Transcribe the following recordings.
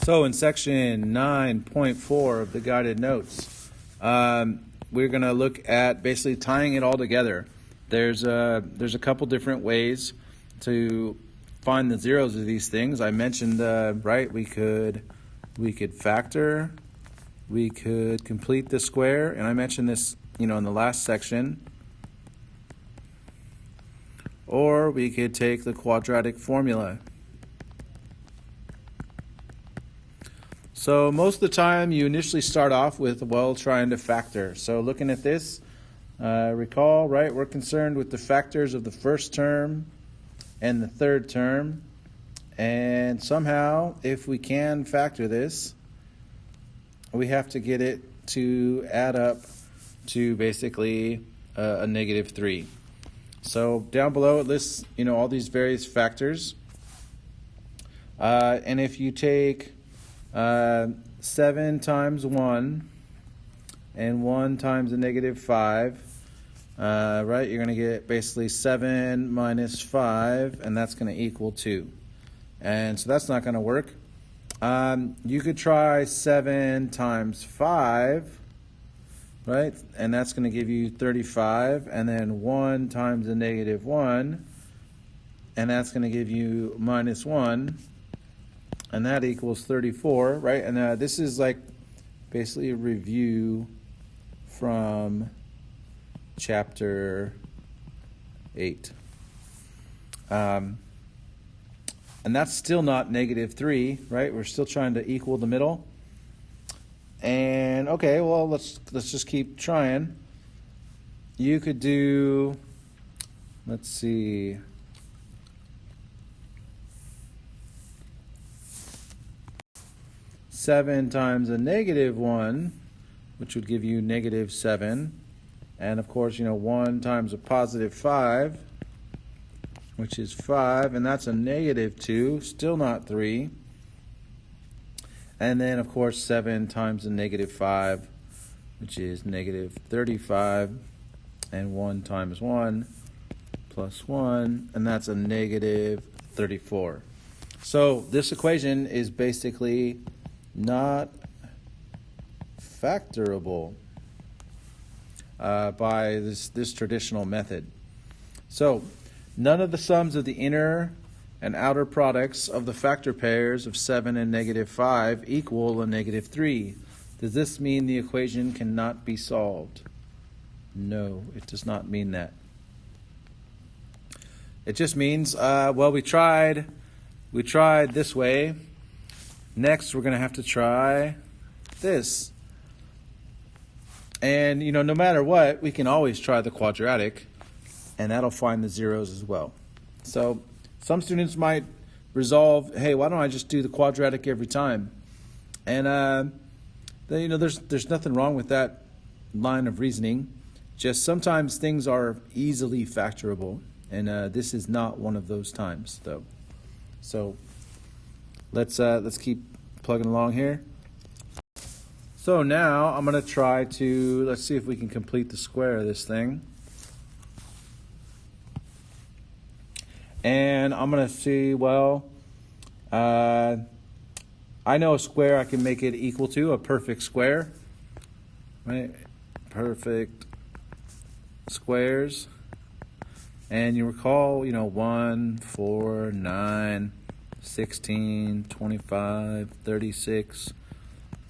So in section 9.4 of the guided notes, we're going to look at basically tying it all together. There's a couple different ways to find the zeros of these things. I mentioned, right, we could factor, we could complete the square, and I mentioned this, in the last section. Or we could take the quadratic formula. So most of the time you initially start off with, trying to factor. So looking at this, recall, right, we're concerned with the factors of the first term and the third term. And somehow, if we can factor this, we have to get it to add up to basically a -3. So down below it lists, all these various factors. And if you take 7 times 1 and 1 times a -5, right, you're going to get basically 7 minus 5, and that's going to equal 2. And so that's not going to work. You could try 7 times 5, right, and that's going to give you 35, and then 1 times a -1, and that's going to give you -1. And that equals 34, right? And this is like basically a review from chapter 8. And that's still not -3, right? We're still trying to equal the middle. And okay, well, let's just keep trying. You could do, let's see, 7 times a -1, which would give you -7. And of course, 1 times a +5, which is 5, and that's a -2, still not 3. And then, of course, 7 times a -5, which is -35, and 1 times 1 plus 1, and that's a -34. So this equation is basically not factorable by this traditional method. So none of the sums of the inner and outer products of the factor pairs of 7 and -5 equal a -3. Does this mean the equation cannot be solved? No, it does not mean that. It just means, we tried this way. Next, we're going to have to try this. And, no matter what, we can always try the quadratic, and that'll find the zeros as well. So some students might resolve, hey, why don't I just do the quadratic every time? And, there's nothing wrong with that line of reasoning. Just sometimes things are easily factorable, and this is not one of those times, though. So let's keep plugging along here. So now I'm going to try to, let's see if we can complete the square of this thing. And I'm going to see, I know a square I can make it equal to, a perfect square, right? Perfect squares. And you recall, 1, 4, 9, 16, 25, 36,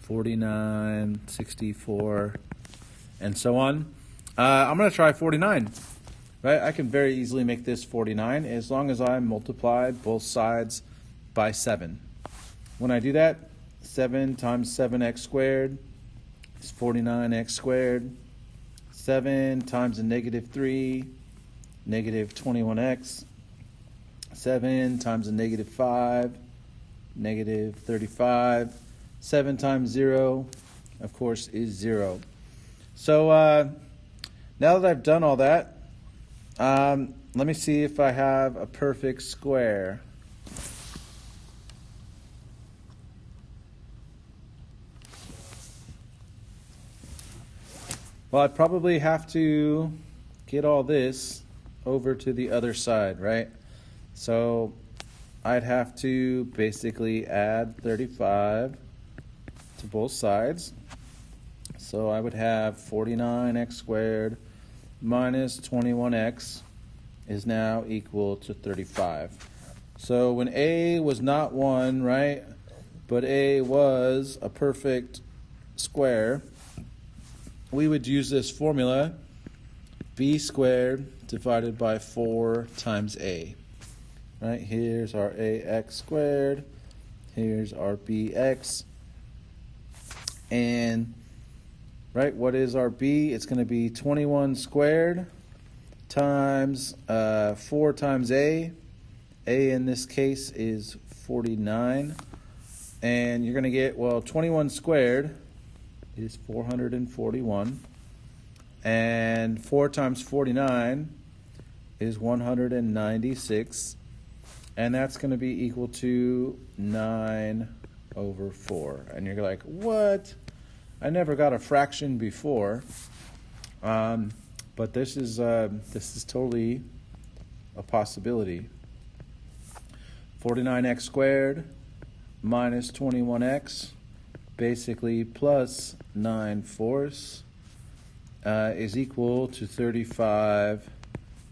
49, 64, and so on. I'm going to try 49. Right? I can very easily make this 49 as long as I multiply both sides by 7. When I do that, 7 times 7x squared is 49x squared. 7 times a -3, -21x. 7 times a -5, -35. 7 times 0, of course, is 0. So now that I've done all that, let me see if I have a perfect square. Well, I'd probably have to get all this over to the other side, right? So I'd have to basically add 35 to both sides. So I would have 49x squared minus 21x is now equal to 35. So when a was not 1, right, but a was a perfect square, we would use this formula, b squared divided by 4 times a. Right, here's our ax squared, here's our bx, and right, what is our b? It's going to be 21 squared times 4 times a. A in this case is 49, and you're going to get, well, 21 squared is 441, and 4 times 49 is 196, and that's going to be equal to 9/4. And you're like, what? I never got a fraction before, but this is totally a possibility. 49x squared minus 21x, basically plus 9/4, is equal to 35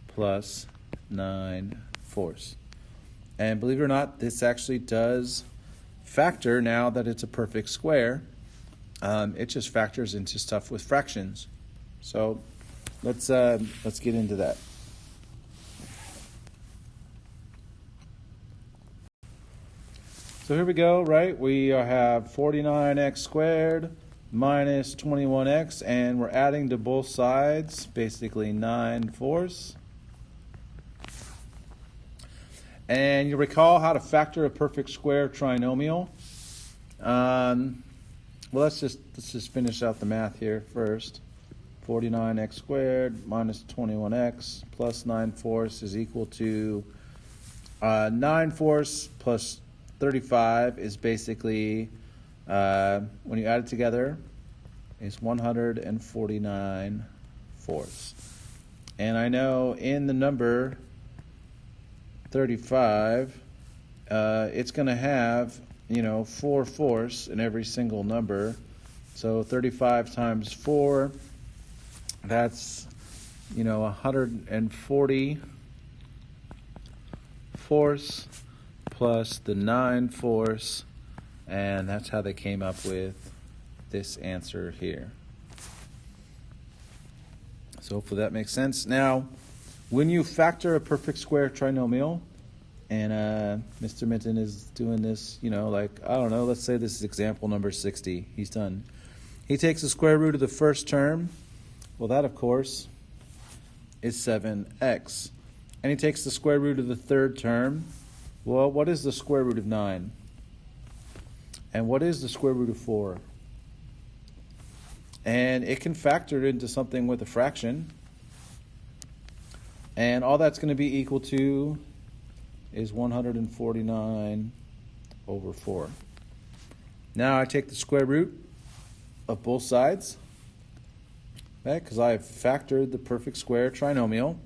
plus 9/4. And believe it or not, this actually does factor now that it's a perfect square. It just factors into stuff with fractions. So let's get into that. So here we go, right? We have 49x squared minus 21x, and we're adding to both sides, basically 9/4. And you recall how to factor a perfect square trinomial. Well, let's just finish out the math here first. 49x squared minus 21x plus 9/4 is equal to 9/4 plus 35 is basically, when you add it together, is 149/4. And I know in the number 35, it's going to have, 4/4 in every single number. So 35 times 4, that's, 140/4 plus the 9/4, and that's how they came up with this answer here. So hopefully that makes sense. Now, when you factor a perfect square trinomial, and Mr. Minton is doing this, let's say this is example number 60. He's done. He takes the square root of the first term. Well, that, of course, is 7x. And he takes the square root of the third term. Well, what is the square root of 9? And what is the square root of 4? And it can factor into something with a fraction. And all that's going to be equal to is 149/4. Now I take the square root of both sides, right, because I've factored the perfect square trinomial.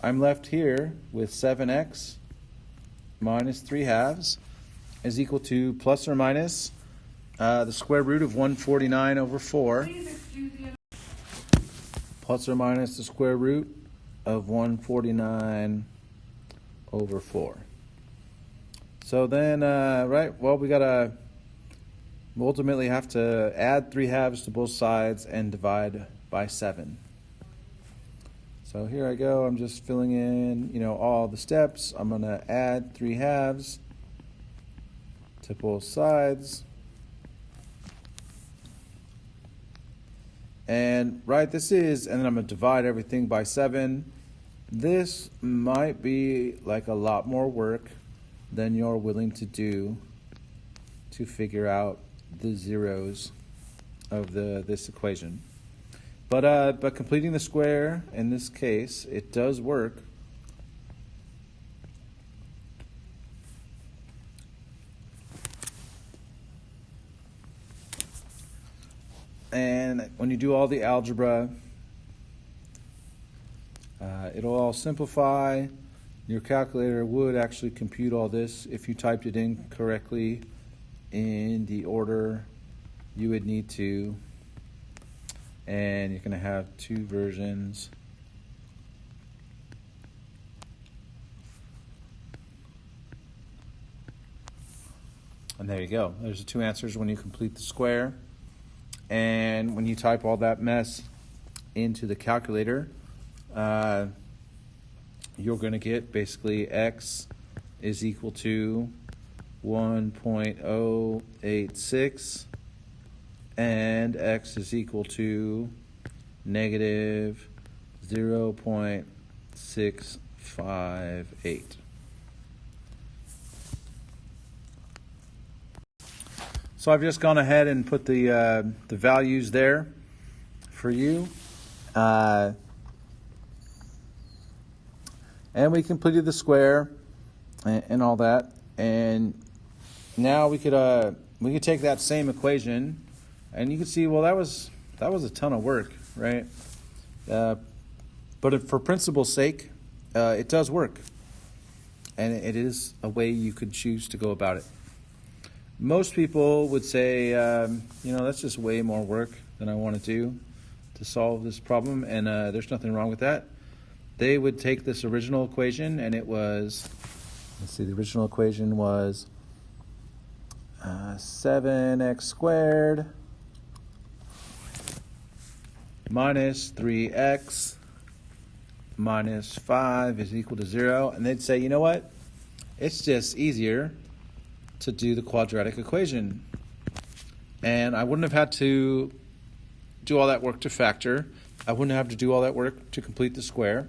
I'm left here with 7x minus 3/2 is equal to plus or minus the square root of 149/4, plus or minus the square root of 149/4. So then, we ultimately have to add 3/2 to both sides and divide by 7. So here I go, I'm just filling in, all the steps. I'm going to add 3/2 to both sides. And and then I'm going to divide everything by 7. This might be like a lot more work than you're willing to do to figure out the zeros of this equation. But completing the square, in this case, it does work. And when you do all the algebra, it'll all simplify, your calculator would actually compute all this if you typed it in correctly in the order you would need to. And you're going to have two versions. And there you go. There's the two answers when you complete the square. And when you type all that mess into the calculator, you're going to get basically x is equal to 1.086 and x is equal to negative 0.658. So I've just gone ahead and put the values there for you. And we completed the square and all that. And now we could take that same equation, and you can see, well, that was a ton of work, right? But for principle's sake, it does work, and it is a way you could choose to go about it. Most people would say, that's just way more work than I want to do to solve this problem, and there's nothing wrong with that. They would take this original equation, and it was, the original equation was 7x squared minus 3x minus 5 is equal to 0. And they'd say, you know what? It's just easier to do the quadratic equation. And I wouldn't have had to do all that work to factor. I wouldn't have to do all that work to complete the square.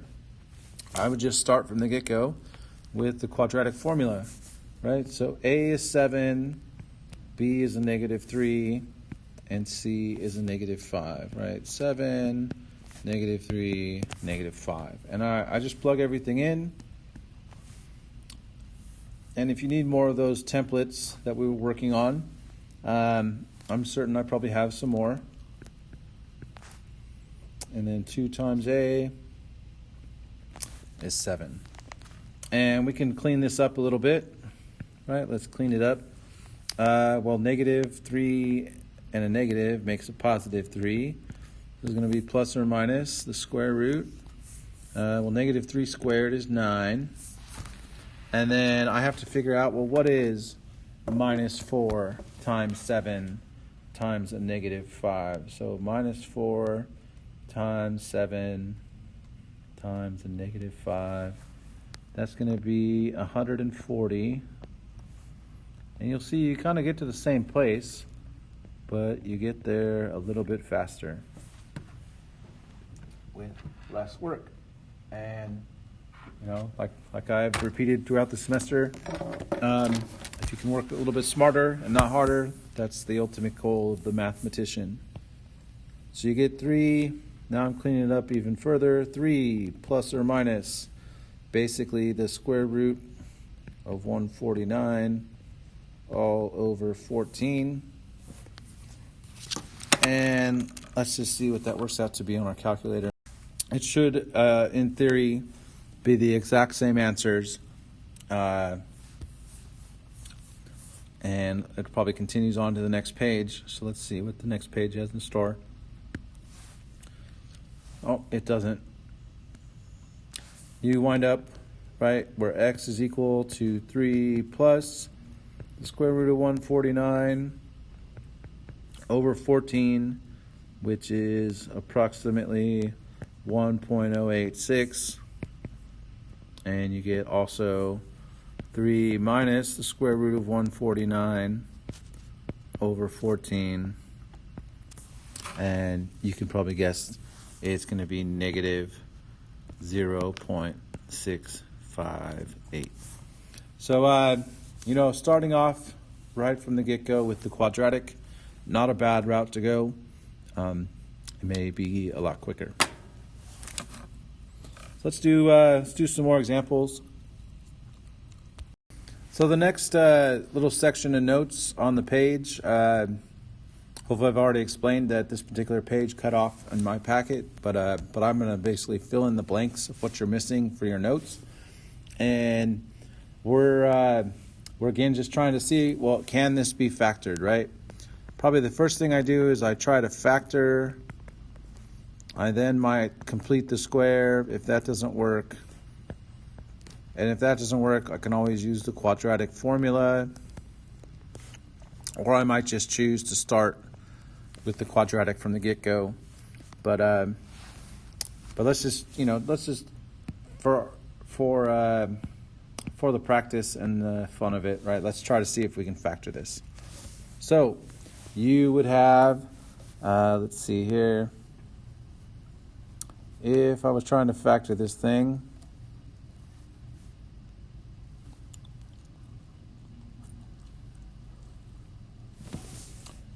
I would just start from the get-go with the quadratic formula, right? So A is 7, B is a negative 3, and C is a negative 5, right? 7, negative 3, negative 5. And I just plug everything in. And if you need more of those templates that we were working on, I'm certain I probably have some more. And then 2 times A is 7. And we can clean this up a little bit, right? Let's clean it up. Well, negative 3 and a negative makes a positive 3. This is going to be plus or minus the square root. Well, negative 3 squared is 9. And then I have to figure out, well, what is minus 4 times 7 times a negative 5? So minus 4 times 7 times a negative 5. That's going to be 140. And you'll see you kind of get to the same place, but you get there a little bit faster with less work. And like I've repeated throughout the semester, if you can work a little bit smarter and not harder, that's the ultimate goal of the mathematician. So you get 3. Now I'm cleaning it up even further. 3 plus or minus basically the square root of 149 all over 14. And let's just see what that works out to be on our calculator. It should, in theory, be the exact same answers. And it probably continues on to the next page. So let's see what the next page has in store. Oh, it doesn't. You wind up, right, where x is equal to 3 plus the square root of 149 over 14, which is approximately 1.086. And you get also 3 minus the square root of 149 over 14. And you can probably guess it's going to be negative 0.658. So, starting off right from the get-go with the quadratic, not a bad route to go. It may be a lot quicker. So let's do some more examples. So the next little section of notes on the page, hopefully I've already explained that this particular page cut off in my packet, but I'm going to basically fill in the blanks of what you're missing for your notes. And we're again just trying to see, well, can this be factored, right? Probably the first thing I do is I try to factor. I then might complete the square if that doesn't work. And if that doesn't work, I can always use the quadratic formula. Or I might just choose to start with the quadratic from the get-go. But let's just, for the practice and the fun of it, right? Let's try to see if we can factor this. So you would have, let's see here. If I was trying to factor this thing,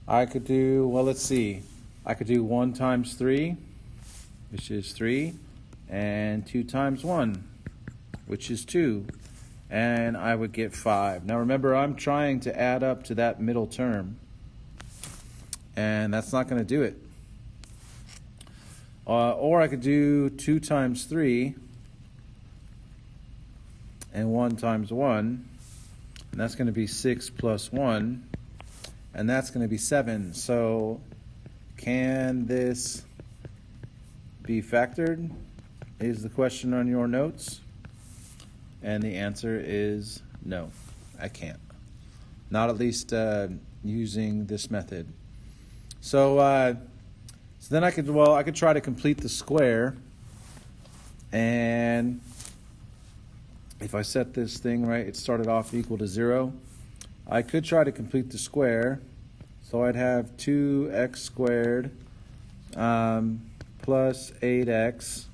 I could do, well, let's see. I could do 1 times 3, which is 3, and 2 times 1, which is 2, and I would get 5. Now remember, I'm trying to add up to that middle term, and that's not going to do it. Or I could do 2 times 3 and 1 times 1, and that's going to be 6 plus 1, and that's going to be 7. So can this be factored is the question on your notes, and the answer is no, I can't. Not at least using this method. So then I could try to complete the square, and if I set this thing right, it started off equal to 0. I could try to complete the square, so I'd have 2x squared plus 8x,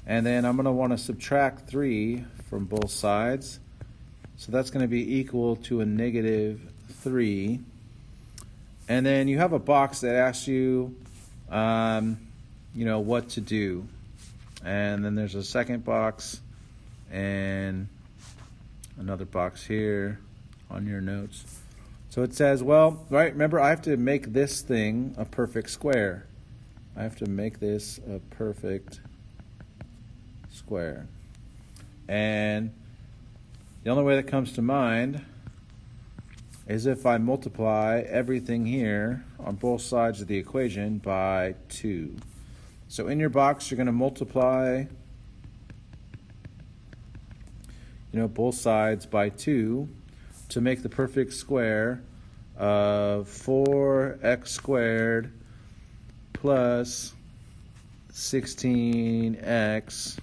and then I'm going to want to subtract 3 from both sides, so that's going to be equal to a negative 3. And then you have a box that asks you, what to do. And then there's a second box and another box here on your notes. So it says, well, right, remember I have to make this thing a perfect square. I have to make this a perfect square. And the only way that comes to mind is if I multiply everything here on both sides of the equation by 2. So in your box, you're going to multiply both sides by 2 to make the perfect square of 4x squared plus 16x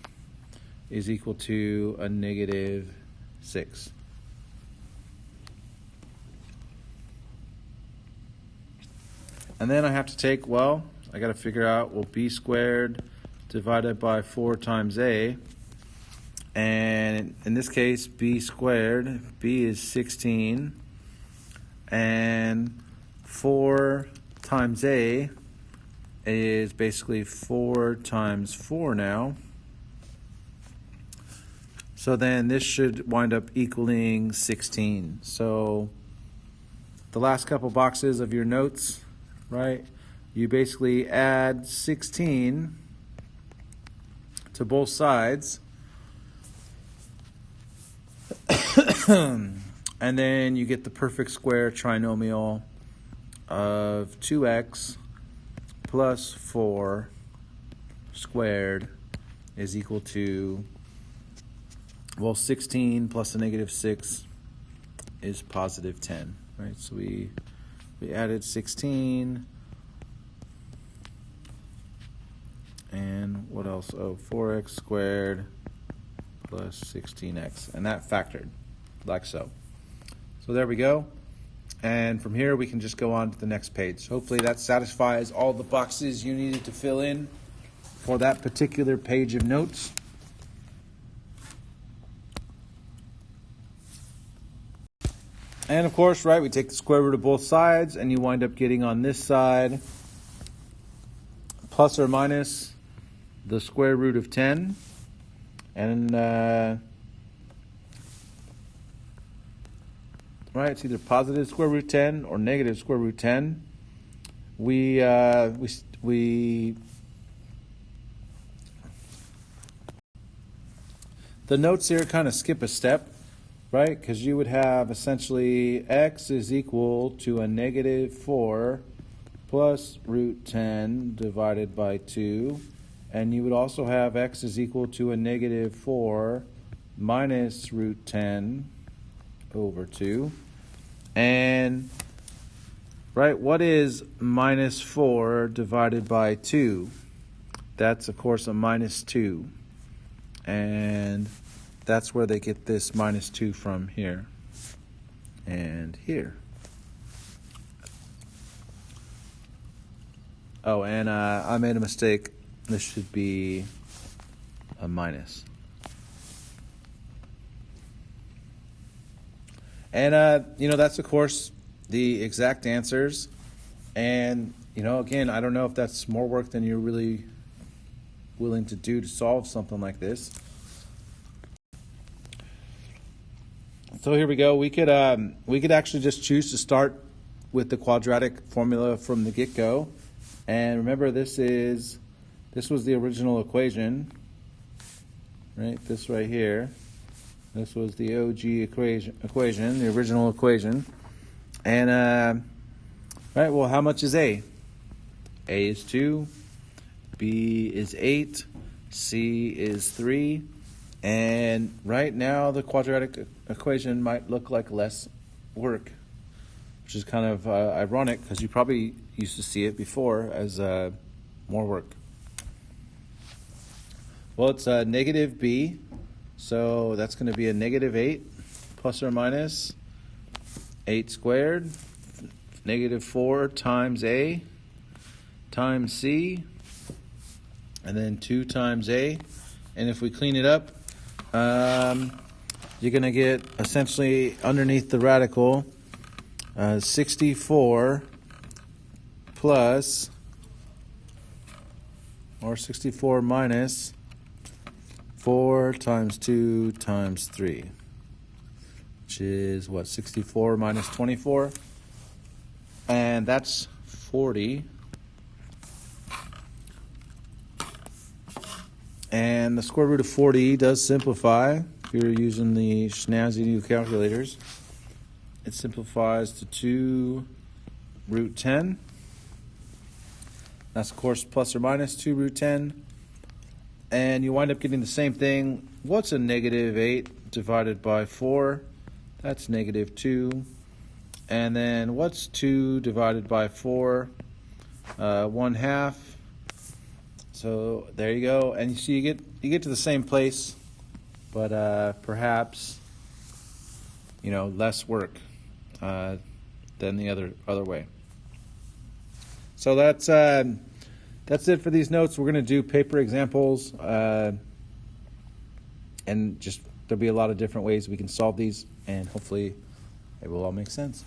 is equal to a negative 6. And then I have to take, I got to figure out, b squared divided by 4 times a. And in this case, b squared, b is 16. And 4 times a is basically 4 times 4 now. So then this should wind up equaling 16. So the last couple boxes of your notes, right? You basically add 16 to both sides. And then you get the perfect square trinomial of 2x plus 4 squared is equal to, 16 plus a negative 6 is positive 10, right? So we added 16, and what else? 4x squared plus 16x, and that factored like so. So there we go. And from here, we can just go on to the next page. Hopefully that satisfies all the boxes you needed to fill in for that particular page of notes. And of course, right, we take the square root of both sides, and you wind up getting on this side plus or minus the square root of 10. And right, it's either positive square root 10 or negative square root 10. the notes here kind of skip a step, right? Because you would have essentially x is equal to a negative 4 plus root 10 divided by 2. And you would also have x is equal to a negative 4 minus root 10 over 2. And, right, what is minus 4 divided by 2? That's, of course, a minus 2. And that's where they get this minus 2 from here and here. Oh, and I made a mistake. This should be a minus. And, that's, of course, the exact answers. And, again, I don't know if that's more work than you're really willing to do to solve something like this. So here we go. We could actually just choose to start with the quadratic formula from the get-go. And remember, this was the original equation, right? This right here. This was the OG equation, the original equation. And, right, well, how much is A? A is 2, B is 8, C is 3. And right now, the quadratic equation might look like less work, which is kind of ironic because you probably used to see it before as more work. Well, it's negative B, so that's going to be a negative 8 plus or minus 8 squared, negative 4 times A times C, and then 2 times A. And if we clean it up, you're going to get essentially underneath the radical 64 plus, or 64 minus 4 times 2 times 3, which is what, 64 minus 24? And that's 40. And the square root of 40 does simplify. If you're using the snazzy new calculators, it simplifies to 2 root 10. That's, of course, plus or minus 2 root 10. And you wind up getting the same thing. What's a negative 8 divided by 4? That's negative 2. And then what's 2 divided by 4? 1/2. So there you go. And you see you get to the same place, but perhaps, less work than the other way. So that's it for these notes. We're going to do paper examples, and just there'll be a lot of different ways we can solve these, and hopefully it will all make sense.